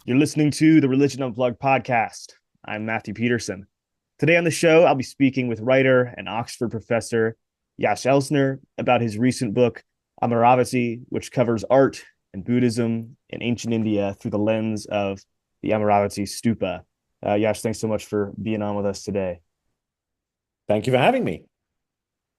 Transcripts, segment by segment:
You're listening to the Religion Unplugged podcast. I'm Matthew Peterson. Today on the show, I'll be speaking with writer and Oxford professor Jaś Elsner about his recent book, Amarāvatī, which covers art and Buddhism in ancient India through the lens of the Amarāvatī stupa. Yash, thanks so much for being on with us today. Thank you for having me.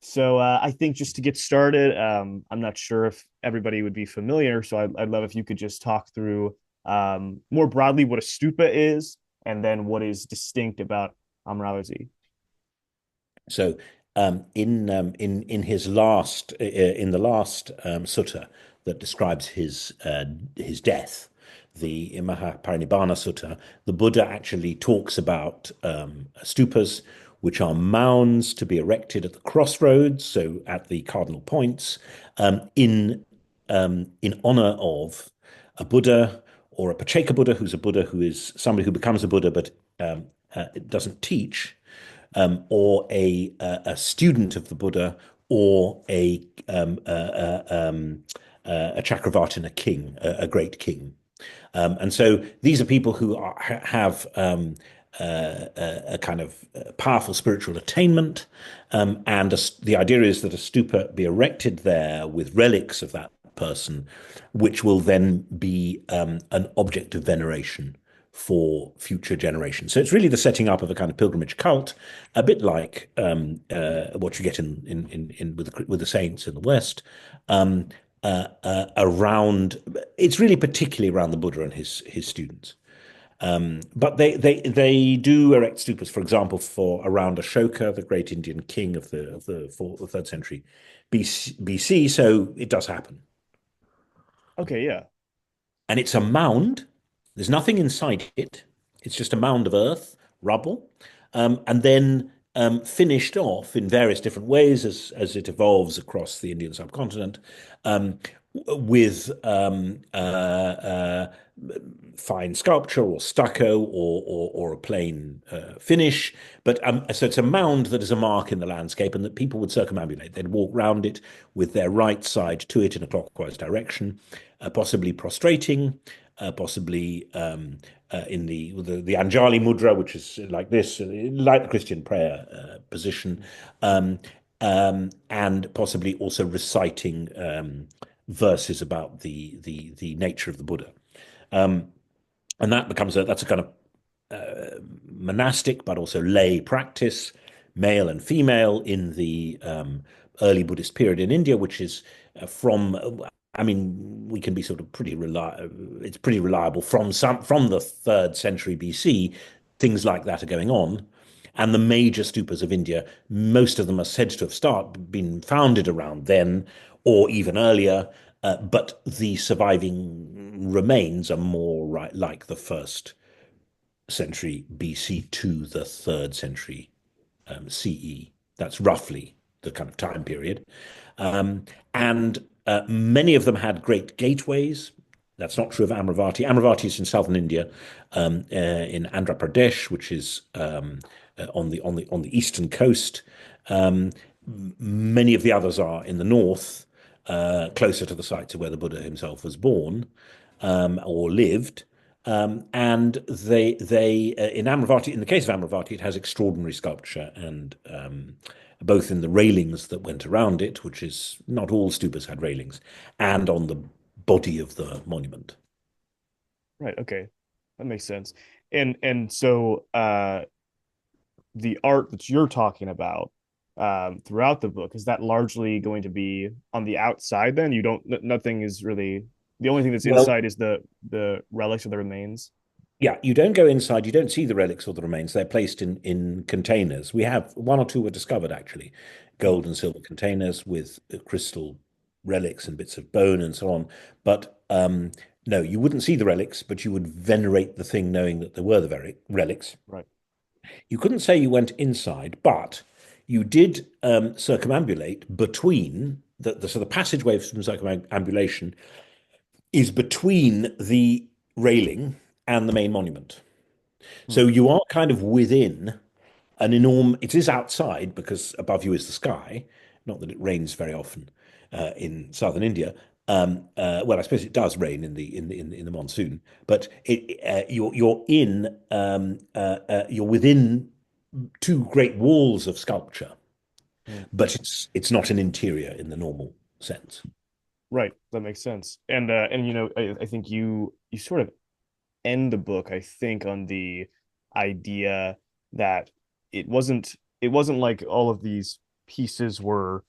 So I think just to get started, I'm not sure if everybody would be familiar, so I'd love if you could just talk through more broadly what a stupa is, and then what is distinct about Amarāvatī. So, in his last in the last sutta that describes his death, the Mahaparinibbana Sutta, the Buddha actually talks about stupas, which are mounds to be erected at the crossroads, so at the cardinal points, in honor of a Buddha or a Pacceka Buddha, who's a Buddha who is somebody who becomes a Buddha but doesn't teach, or a student of the Buddha, or a Chakravartin, a king, a great king. And so these are people who have a kind of powerful spiritual attainment, and the idea is that a stupa be erected there with relics of that person, which will then be an object of veneration for future generations. So it's really the setting up of a kind of pilgrimage cult, a bit like what you get in with the saints in the West. Around, it's really particularly around the Buddha and his students. But they do erect stupas, for example, for around Ashoka, the great Indian king of the fourth or third century BC. So it does happen. Okay, yeah. And it's a mound. There's nothing inside it. It's just a mound of earth, rubble, and then finished off in various different ways as it evolves across the Indian subcontinent, with fine sculpture or stucco or a plain finish. But so it's a mound that is a mark in the landscape, and that people would circumambulate. They'd walk round it with their right side to it in a clockwise direction, possibly prostrating, possibly in the Anjali mudra, which is like this, like the Christian prayer position, and possibly also reciting verses about the nature of the Buddha. And that's a kind of monastic but also lay practice, male and female, in the early Buddhist period in India, which is I mean, we can be sort of pretty reliable. It's pretty reliable from the third century BC. Things like that are going on, and the major stupas of India, most of them are said to have been founded around then, or even earlier. But the surviving remains are more like the first century BC to the third century CE. That's roughly the kind of time period. And many of them had great gateways. That's not true of Amarāvatī. Amarāvatī is in southern India, in Andhra Pradesh, which is on the eastern coast. Many of the others are in the north, closer to the sites of where the Buddha himself was born, or lived. And they in Amarāvatī, in the case of Amarāvatī, it has extraordinary sculpture, and both in the railings that went around it, which is not all stupas had railings, and on the body of the monument. Right. Okay. That makes sense. And so the art that you're talking about throughout the book, is that largely going to be on the outside then? You don't, nothing is really, the only thing that's Well, inside is the relics or the remains. yeah, you don't go inside, you don't see the relics or the remains. They're placed in containers. We have one or two were discovered, actually, Mhm. gold and silver containers with crystal relics and bits of bone and so on. But no, you wouldn't see the relics, but you would venerate the thing knowing that there were the relics. Right. You couldn't say you went inside, but you did circumambulate between so the passageway from circumambulation is between the railing and the main monument. Hmm. So you are kind of within an enormous, it is outside because above you is the sky. Not that it rains very often in southern India, Well, I suppose it does rain in the monsoon, but you're within two great walls of sculpture, Mm. but it's not an interior in the normal sense. Right, that makes sense. And I think you sort of end the book, I think, on the idea that it wasn't like all of these pieces were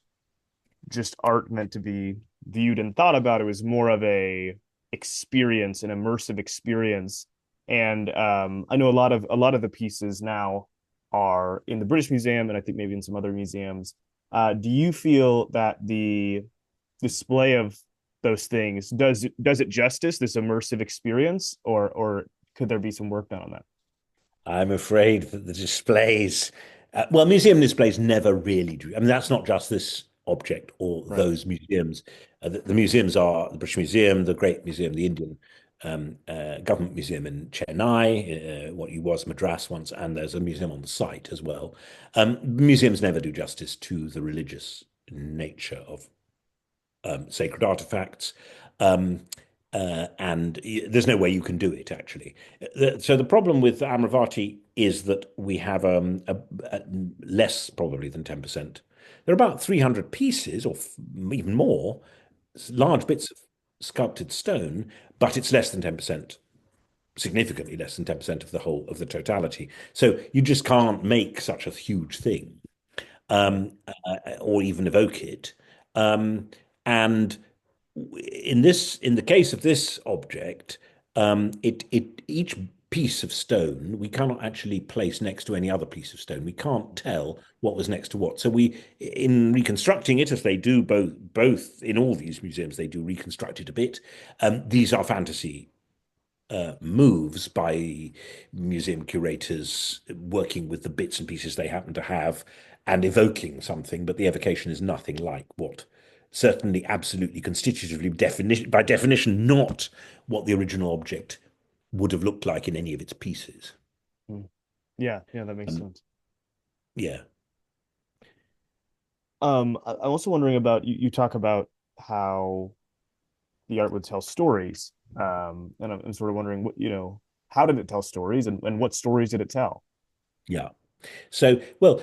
just art meant to be viewed and thought about. It was more of a experience, an immersive experience. And I know a lot of the pieces now are in the British Museum, and I think maybe in some other museums. Do you feel that the display of those things does it justice, this immersive experience, or could there be some work done on that? I'm afraid that the displays, well, museum displays never really do. I mean, that's not just this object or Right. those museums. The museums are the British Museum, the Great Museum, the Indian Government Museum in Chennai, what you was Madras once, and there's a museum on the site as well. Museums never do justice to the religious nature of sacred artifacts. Um, and there's no way you can do it actually. So the problem with Amarāvatī is that we have a less probably than 10%. There are about 300 pieces, or even more, large bits of sculpted stone, but it's less than 10%, significantly less than 10% of the whole of the totality. So you just can't make such a huge thing, Right. or even evoke it. And in the case of this object, it each piece of stone we cannot actually place next to any other piece of stone. We can't tell what was next to what. So in reconstructing it, as they do both in all these museums, they do reconstruct it a bit. These are fantasy moves by museum curators working with the bits and pieces they happen to have and evoking something, but the evocation is nothing like what, certainly absolutely constitutively by definition, not what the original object would have looked like in any of its pieces. Mm. Yeah, yeah, that makes Um, sense. yeah, I'm also wondering about you talk about how the art would tell stories. And I'm sort of wondering how did it tell stories, and what stories did it tell? yeah. So, well,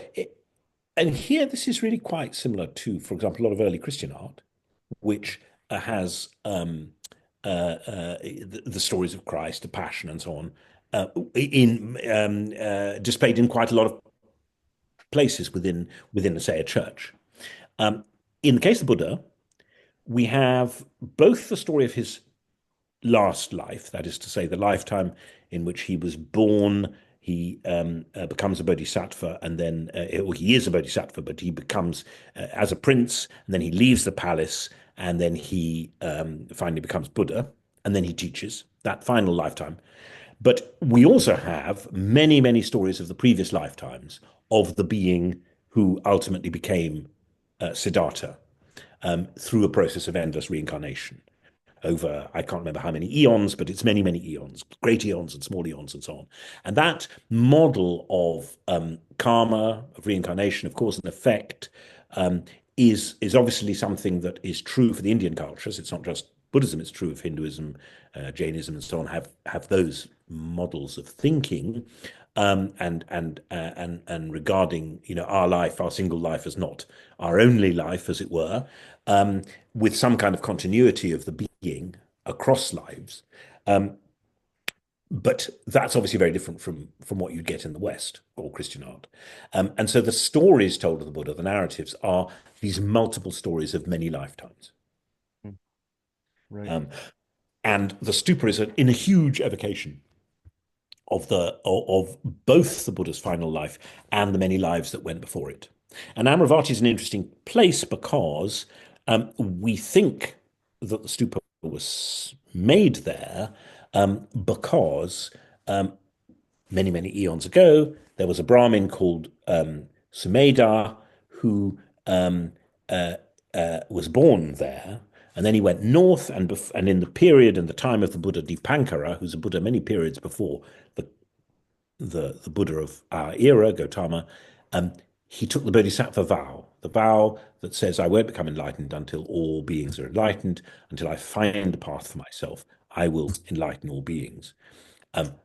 and here this is really quite similar to, for example, a lot of early Christian art, which has the stories of Christ, the Passion, and so on, in displayed in quite a lot of places within, say, a church. Um, in the case of Buddha, we have both the story of his last life, that is to say, the lifetime in which he was born. He becomes a bodhisattva, and then or he is a bodhisattva, but he becomes as a prince, and then he leaves the palace, and then he finally becomes Buddha, and then he teaches that final lifetime. But we also have many, many stories of the previous lifetimes of the being who ultimately became Siddhartha through a process of endless reincarnation over, I can't remember how many eons, but it's many, many eons, great eons and small eons and so on. And that model of karma, of reincarnation, of cause and effect, um, is obviously something that is true for the Indian cultures. It's not just Buddhism; it's true of Hinduism, Jainism, and so on. Have those models of thinking, and regarding our life, our single life, as not our only life, as it were, with some kind of continuity of the being across lives. Um, but that's obviously very different from what you'd get in the West or Christian art. And so the stories told of the Buddha, the narratives, are these multiple stories of many lifetimes. Hmm. Right. Um, and the stupa is in a huge evocation of both the Buddha's final life and the many lives that went before it. And Amarāvatī is an interesting place because we think that the stupa was made there because many, many eons ago, there was a Brahmin called Sumedha who was born there. And then he went north, and in the period and the time of the Buddha Dipankara, who's a Buddha many periods before the Buddha of our era, Gautama, he took the Bodhisattva vow, the vow that says, I won't become enlightened until all beings are enlightened, until I find a path for myself. I will enlighten all beings.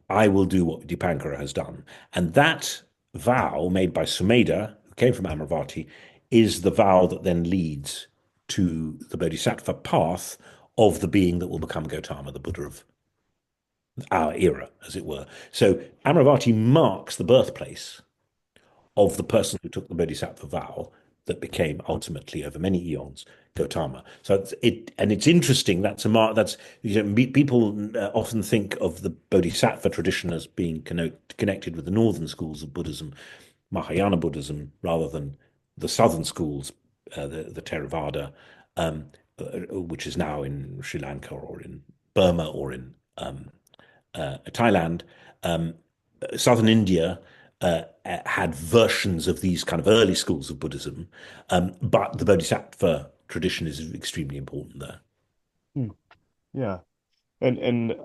I will do what Dipankara has done. And that vow made by Sumedha, who came from Amarāvatī, is the vow that then leads to the Bodhisattva path of the being that will become Gautama, the Buddha of our era, as it were. So Amarāvatī marks the birthplace of the person who took the Bodhisattva vow that became ultimately, over many eons, Gautama. So it's interesting. That's a mark. That's, people often think of the Bodhisattva tradition as being connected with the northern schools of Buddhism, Mahayana Buddhism, rather than the southern schools, the Theravada, which is now in Sri Lanka or in Burma or in Thailand. Southern India had versions of these kind of early schools of Buddhism, but the Bodhisattva tradition is extremely important there. Yeah. And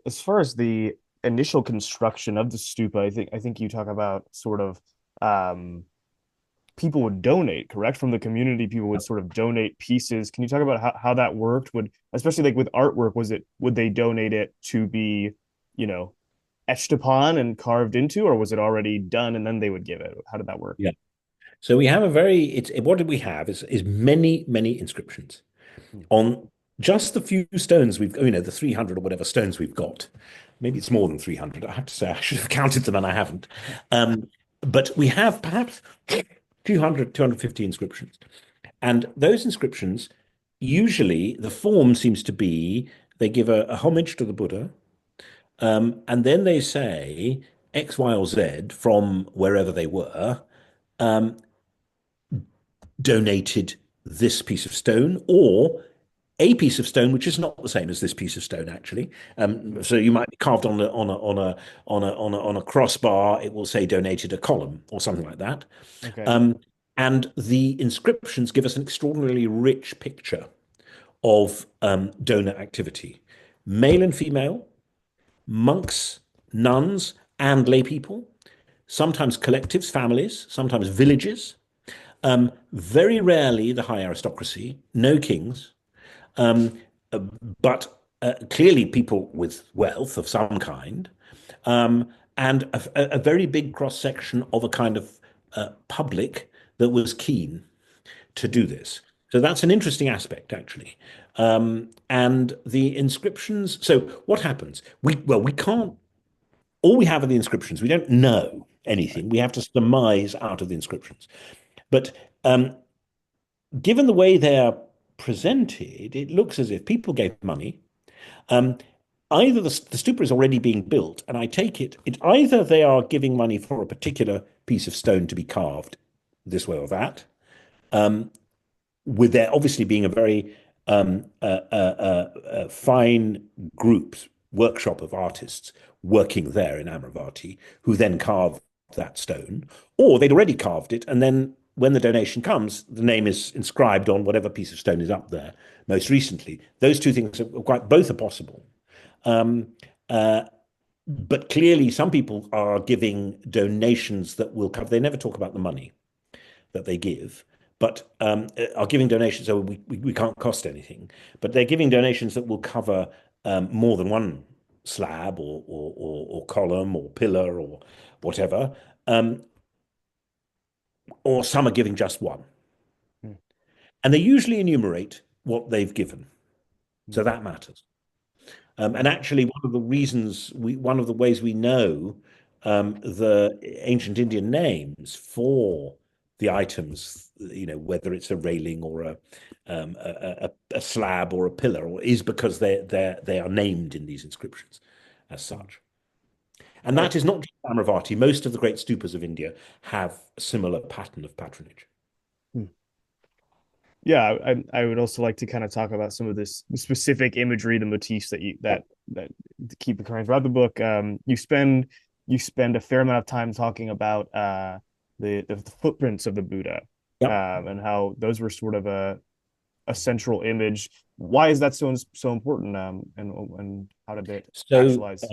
as far as the initial construction of the stupa, I think you talk about sort of people would donate, correct? From the community, people would sort of donate pieces. Can you talk about how that worked? Especially like with artwork, would they donate it to be, you know, etched upon and carved into, or was it already done and then they would give it? How did that work? Yeah. So we have what did we have is many, many inscriptions on just the few stones the 300 or whatever stones we've got. Maybe it's more than 300. I have to say, I should have counted them and I haven't. But we have perhaps 200, 250 inscriptions. And those inscriptions, usually the form seems to be they give a homage to the Buddha, and then they say X, Y, or Z from wherever they were, donated this piece of stone or a piece of stone which is not the same as this piece of stone actually. So you might be carved on a crossbar. It will say donated a column or something like that. Okay. And the inscriptions give us an extraordinarily rich picture of donor activity, male and female, monks, nuns, and lay people, sometimes collectives, families, sometimes villages, very rarely the high aristocracy, no kings, but clearly people with wealth of some kind, and a very big cross section of a kind of public that was keen to do this. So that's an interesting aspect, actually. And the inscriptions. So what happens? We can't. All we have are the inscriptions. We don't know anything. We have to surmise out of the inscriptions. But given the way they are presented, it looks as if people gave money. Either the stupa is already being built, and I take it either they are giving money for a particular piece of stone to be carved this way or that, with there obviously being a very fine group workshop of artists working there in Amarāvatī, who then carve that stone, or they'd already carved it, and then when the donation comes, the name is inscribed on whatever piece of stone is up there most recently. Those two things both are possible. But clearly, some people are giving donations that will cover. They never talk about the money that they give, but are giving donations. So we can't cost anything, but they're giving donations that will cover more than one slab or column or pillar or whatever. Or some are giving just one. And they usually enumerate what they've given. So that matters. And actually, one of the ways we know the ancient Indian names for the items, whether it's a railing or a slab or a pillar, is because they are named in these inscriptions as such. And that is not just Amarāvatī. Most of the great stupas of India have a similar pattern of patronage. Yeah, I would also like to kind of talk about some of this specific imagery, the motifs that keep occurring throughout the book. You spend a fair amount of time talking about the footprints of the Buddha, Yep. and how those were sort of a central image. Why is that so important? And how did it actualize?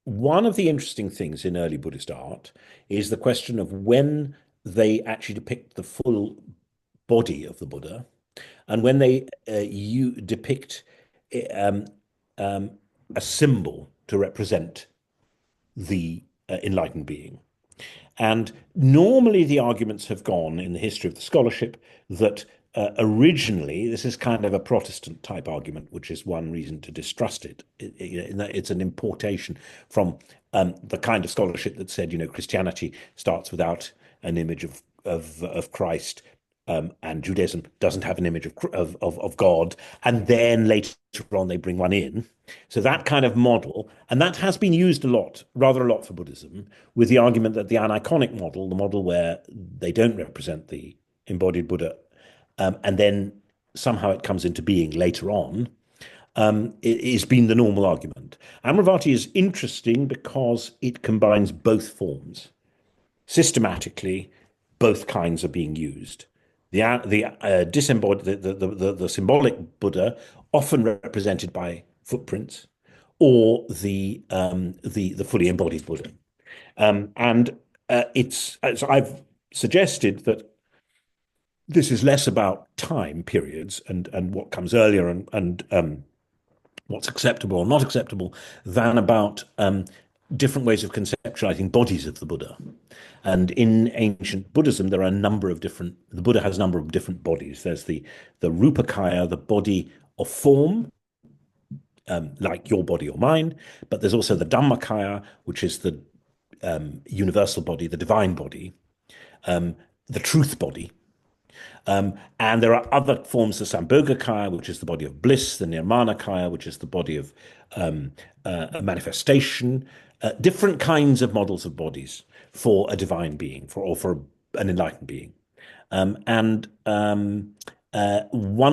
One of the interesting things in early Buddhist art is the question of when they actually depict the full body of the Buddha. And when they you depict um, um, a symbol to represent the enlightened being. And normally the arguments have gone in the history of the scholarship that originally, this is kind of a Protestant type argument, which is one reason to distrust it. It's an importation from the kind of scholarship that said, Christianity starts without an image of Christ, and Judaism doesn't have an image of God, and then later on they bring one in. So that kind of model, and that has been used rather a lot for Buddhism, with the argument that the aniconic model, the model where they don't represent the embodied Buddha, and then somehow it comes into being later on, it has been the normal argument. Amarāvatī is interesting because it combines both forms. Systematically, both kinds are being used. The disembodied, the symbolic Buddha, often represented by footprints, or the fully embodied Buddha, and it's as I've suggested that this is less about time periods and what comes earlier and what's acceptable or not acceptable than about different ways of conceptualizing bodies of the Buddha. And in ancient Buddhism, there are the Buddha has a number of different bodies. There's the Rupakaya, the body of form, like your body or mine, but there's also the Dhammakaya, which is the universal body, the divine body, the truth body. And there are other forms, the Sambhogakaya, which is the body of bliss, the Nirmanakaya, which is the body of manifestation, different kinds of models of bodies for a divine being, or for an enlightened being. And one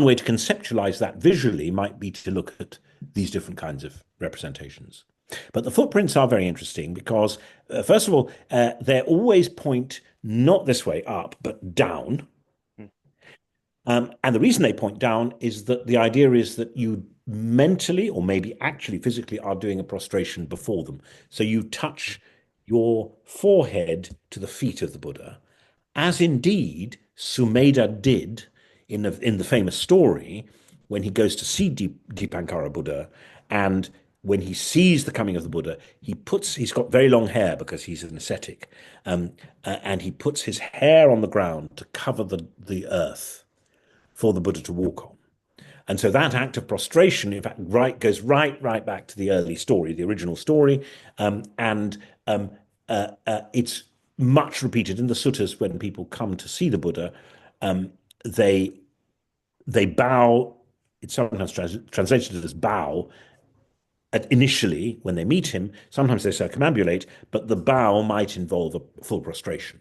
way to conceptualize that visually might be to look at these different kinds of representations. But the footprints are very interesting because, first of all, they always point not this way up, but down. And the reason they point down is that the idea is that you mentally, or maybe actually physically, are doing a prostration before them. So you touch your forehead to the feet of the Buddha, as indeed Sumedha did in the famous story when he goes to see Dipankara Buddha, and when he sees the coming of the Buddha, he's got very long hair because he's an ascetic, and he puts his hair on the ground to cover the earth for the Buddha to walk on. And so that act of prostration, in fact, goes right back to the early story, the original story, and it's much repeated in the suttas when people come to see the Buddha. They bow. It's sometimes translated as bow. Initially, when they meet him, sometimes they circumambulate, but the bow might involve a full prostration,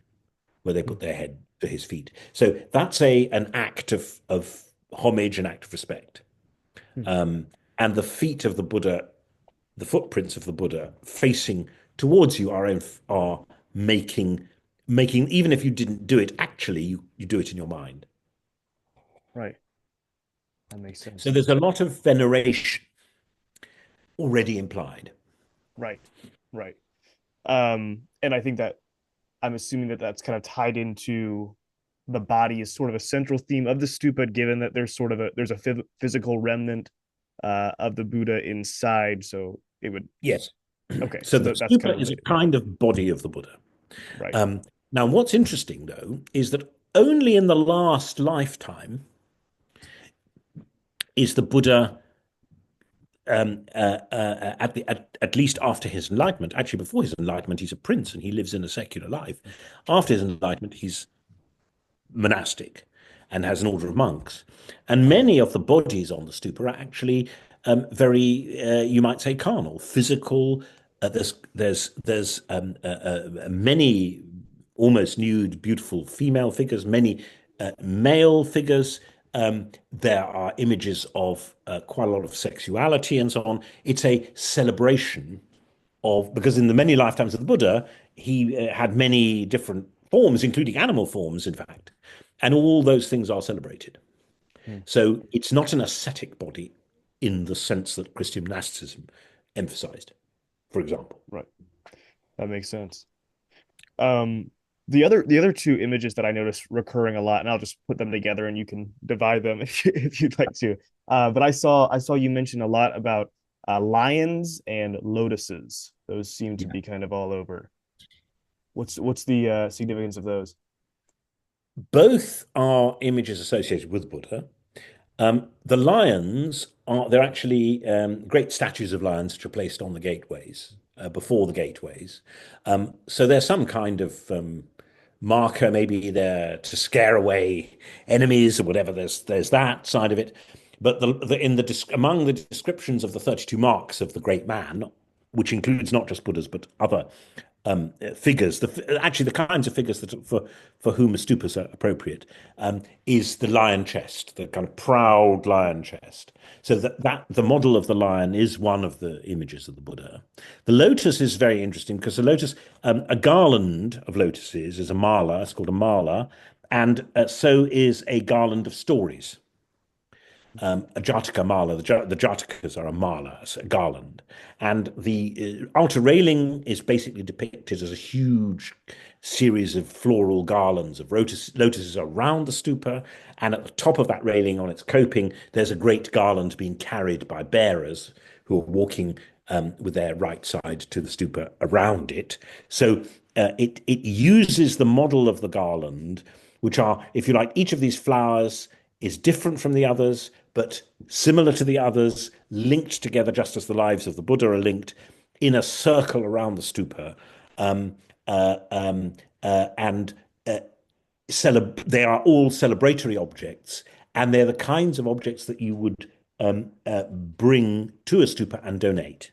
where they put their head to his feet. So that's an act of homage, an act of respect. And the feet of the Buddha, the footprints of the Buddha facing towards you are making, even if you didn't do it actually, you do it in your mind. Right. That makes sense. So there's a lot of veneration already implied. Right. And I think that I'm assuming that that's kind of tied into the body is sort of a central theme of the stupa, given that there's there's a physical remnant of the Buddha inside. So it would. Yes. Okay. So the stupa kind of is a kind of body of the Buddha. Right. Now, what's interesting, though, is that only in the last lifetime is the Buddha, at least after his enlightenment. Actually, before his enlightenment, he's a prince and he lives in a secular life. After his enlightenment, he's monastic and has an order of monks. And many of the bodies on the stupa are actually very, you might say, carnal, physical. There's many almost nude, beautiful female figures, many male figures. There are images of quite a lot of sexuality and so on. It's a celebration because in the many lifetimes of the Buddha, he had many different forms, including animal forms, in fact. And all those things are celebrated. So it's not an ascetic body in the sense that Christian monasticism emphasized, for example. Right. That makes sense. the other two images that I noticed recurring a lot, and I'll just put them together, and you can divide them if you'd like to. But I saw you mention a lot about lions and lotuses. Those seem to Yeah. be kind of all over. What's the significance of those? Both are images associated with Buddha. The lions are they're actually great statues of lions which are placed on the gateways before the gateways. So there's some kind of marker, maybe there to scare away enemies or whatever. There's that side of it. But among the descriptions of the 32 marks of the great man, which includes not just Buddhas but other figures, actually the kinds of figures that for whom stupas are appropriate, is the lion chest, the kind of proud lion chest. So that the model of the lion is one of the images of the Buddha. The lotus is very interesting because the lotus, a garland of lotuses is a mala. It's called a mala, and so is a garland of stories. A Jataka mala. The Jatakas are a mala, a garland. And the outer railing is basically depicted as a huge series of floral garlands of lotuses around the stupa. And at the top of that railing, on its coping, there's a great garland being carried by bearers who are walking with their right side to the stupa around it. So it uses the model of the garland, which are, if you like, each of these flowers is different from the others, but similar to the others, linked together just as the lives of the Buddha are linked in a circle around the stupa. Um, and they are all celebratory objects, and they're the kinds of objects that you would bring to a stupa and donate.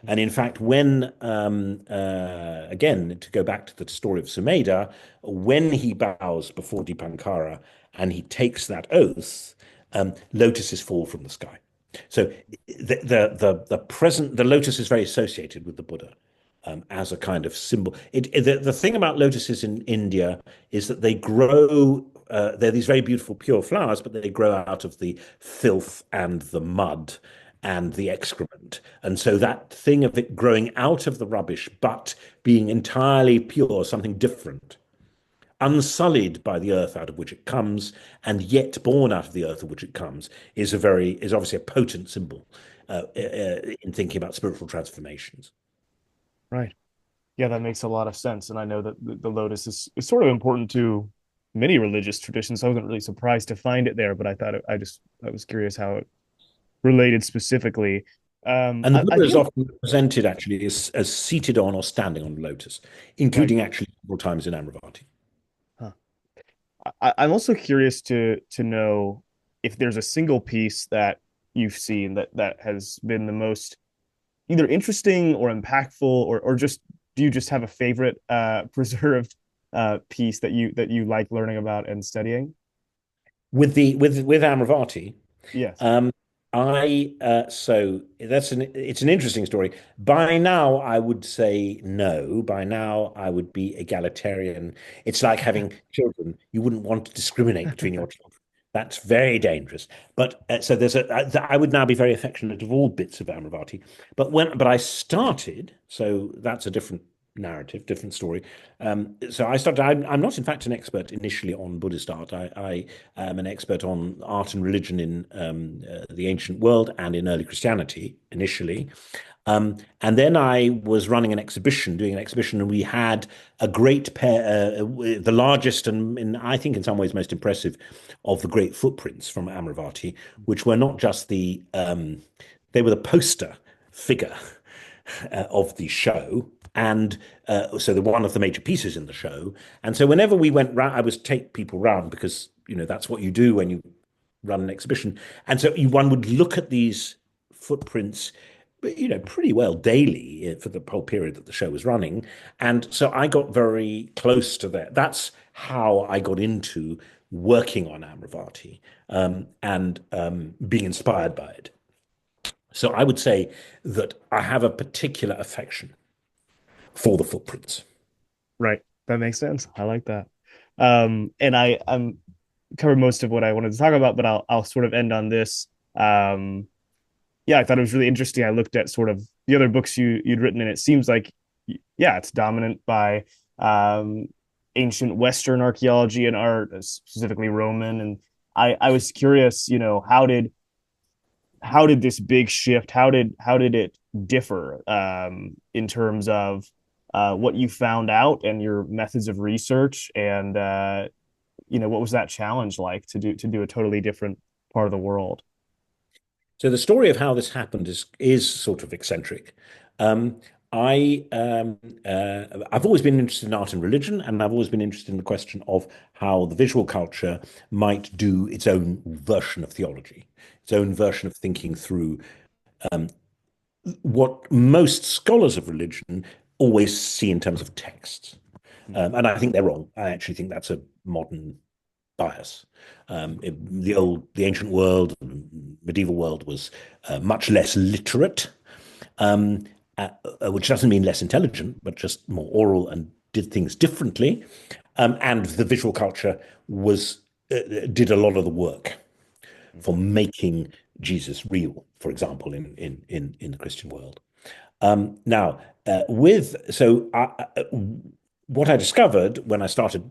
And in fact, when, again, to go back to the story of Sumedha, when he bows before Dipankara and he takes that oath, lotuses fall from the sky. So the lotus is very associated with the Buddha as a kind of symbol. The thing about lotuses in India is that they grow. They're these very beautiful pure flowers, but they grow out of the filth and the mud and the excrement. And so that thing of it growing out of the rubbish, but being entirely pure, something different, unsullied by the earth out of which it comes, and yet born out of the earth of which it comes, is obviously a potent symbol in thinking about spiritual transformations. Right. Yeah, that makes a lot of sense. And I know that the lotus is sort of important to many religious traditions. I wasn't really surprised to find it there, but I was curious how it related specifically. And the I Buddha is think often represented actually as seated on or standing on a lotus, right. including actually several times in Amarāvatī. Huh. I'm also curious to know if there's a single piece that you've seen that has been the most either interesting or impactful, or just do you just have a favorite preserved piece that you like learning about and studying? With Amarāvatī, Yes. um, I so it's an interesting story. By now, I would say no. By now, I would be egalitarian. It's like having children. You wouldn't want to discriminate between your children. That's very dangerous. But so I would now be very affectionate of all bits of Amarāvatī. But I started, so that's a different narrative, different story. So I started. I'm not, in fact, an expert initially on Buddhist art. I am an expert on art and religion in the ancient world and in early Christianity initially. And then I was running an exhibition, doing an exhibition, and we had a great pair, the largest and I think in some ways most impressive of the great footprints from Amarāvatī, which were not just they were the poster figure of the show. And so they're one of the major pieces in the show. And so whenever we went round, I was take people round because, that's what you do when you run an exhibition. And so one would look at these footprints, pretty well daily for the whole period that the show was running. And so I got very close to that. That's how I got into working on Amarāvatī and being inspired by it. So I would say that I have a particular affection for the footprints. Right. That makes sense. I like that. And I'm covered most of what I wanted to talk about, but I'll sort of end on this. Yeah, I thought it was really interesting. I looked at sort of the other books you'd written, and it seems like, yeah, it's dominant by ancient Western archaeology and art, specifically Roman. And I was curious, how did this big shift, how did it differ in terms of what you found out and your methods of research, and what was that challenge like to do a totally different part of the world? So the story of how this happened is sort of eccentric. Um, I've always been interested in art and religion, and I've always been interested in the question of how the visual culture might do its own version of theology, its own version of thinking through um, what most scholars of religion always see in terms of texts. And I think they're wrong. I actually think that's a modern bias. The ancient world, medieval world was much less literate, um, which doesn't mean less intelligent, but just more oral and did things differently. And the visual culture was did a lot of the work for making Jesus real, for example, in the Christian world. Now, with so what I discovered when I started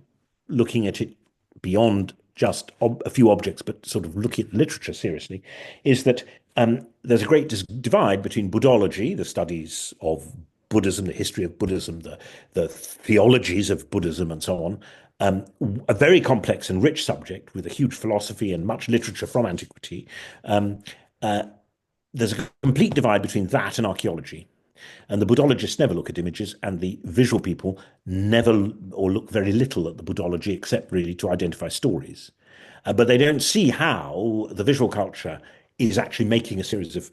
looking at it beyond just a few objects, but sort of looking at literature seriously, is that there's a great divide between Buddhology, the studies of Buddhism, the history of Buddhism, the theologies of Buddhism, and so on. A very complex and rich subject with a huge philosophy and much literature from antiquity. Um, uh, there's a complete divide between that and archaeology. And the Buddhologists never look at images, and the visual people never or look very little at the Buddhology except really to identify stories. But they don't see how the visual culture is actually making a series of,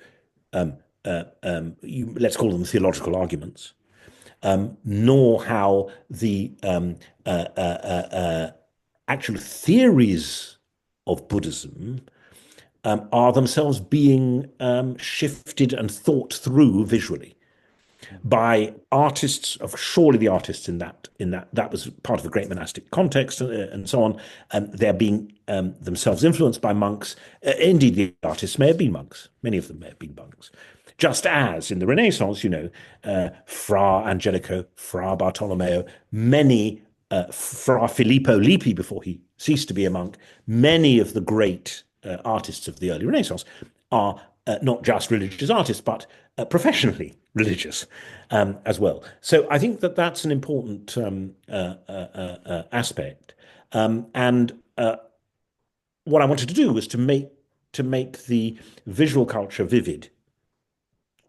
let's call them theological arguments, nor how the actual theories of Buddhism are themselves being shifted and thought through visually by artists of surely the artists in that was part of the great monastic context and so on. They're being themselves influenced by monks. Indeed, the artists may have been monks. Many of them may have been monks. Just as in the Renaissance, Fra Angelico, Fra Bartolomeo, many Fra Filippo Lippi before he ceased to be a monk, many of the great artists of the early Renaissance are not just religious artists, but professionally religious as well. So I think that that's an important aspect. And what I wanted to do was to make the visual culture vivid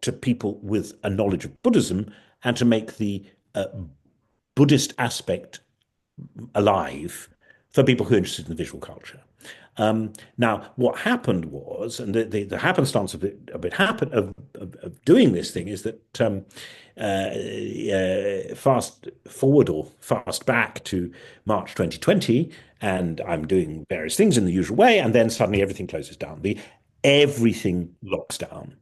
to people with a knowledge of Buddhism, and to make the Buddhist aspect alive for people who are interested in the visual culture. Now, what happened was, and the happenstance of doing this thing is that fast forward or fast back to March 2020, and I'm doing various things in the usual way, and then suddenly everything closes down. Everything locks down.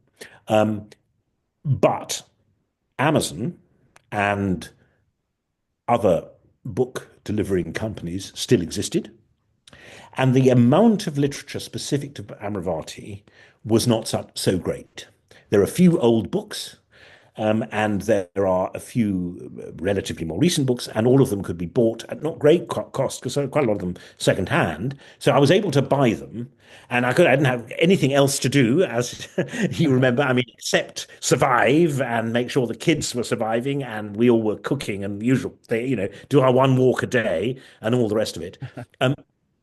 But Amazon and other book delivering companies still existed. And the amount of literature specific to Amarāvatī was not so great. There are a few old books, and there are a few relatively more recent books, and all of them could be bought at not great cost, because quite a lot of them secondhand. So I was able to buy them, and I didn't have anything else to do, as you remember. I mean, except survive and make sure the kids were surviving, and we all were cooking and usual, do our one walk a day and all the rest of it.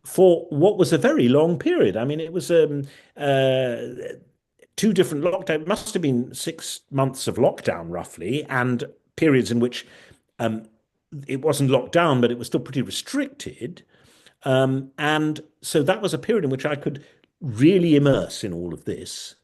For what was a very long period. I mean, it was two different lockdowns. It must have been 6 months of lockdown, roughly, and periods in which it wasn't locked down, but it was still pretty restricted. And so that was a period in which I could really immerse in all of this.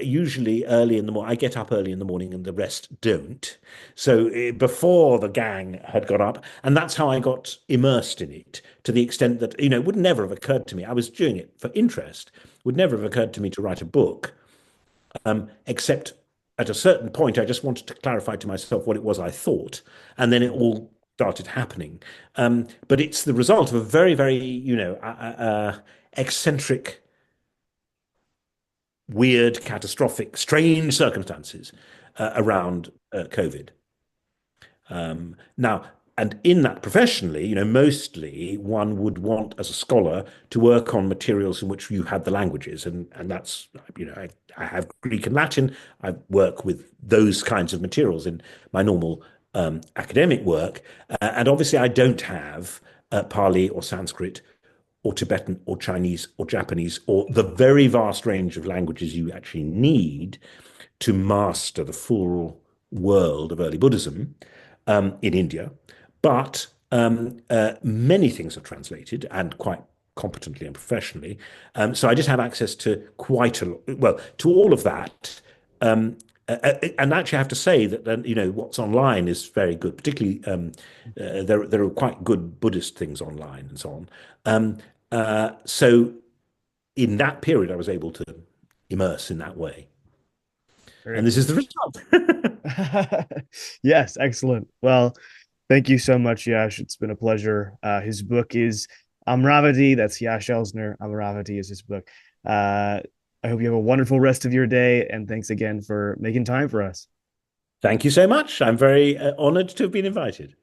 Usually early in the morning, I get up early in the morning and the rest don't. So before the gang had got up, and that's how I got immersed in it, to the extent that, it would never have occurred to me. I was doing it for interest. Would never have occurred to me to write a book, except at a certain point, I just wanted to clarify to myself what it was I thought. And then it all started happening. But it's the result of a very, very, eccentric, weird, catastrophic, strange circumstances around COVID. Now, and in that professionally, mostly one would want as a scholar to work on materials in which you had the languages, and that's I have Greek and Latin. I work with those kinds of materials in my normal academic work, and obviously I don't have Pali or Sanskrit or Tibetan or Chinese or Japanese or the very vast range of languages you actually need to master the full world of early Buddhism in India. But many things are translated and quite competently and professionally. So I just have access to quite a lot, well, to all of that. And actually, I have to say that what's online is very good. Particularly, there are quite good Buddhist things online and so on. So in that period, I was able to immerse in that way, Very and this is the result. cool. Yes, excellent. Well, thank you so much, Yash. It's been a pleasure. His book is Amarāvatī. That's Jaś Elsner. Amarāvatī is his book. I hope you have a wonderful rest of your day, and thanks again for making time for us. Thank you so much. I'm very honored to have been invited.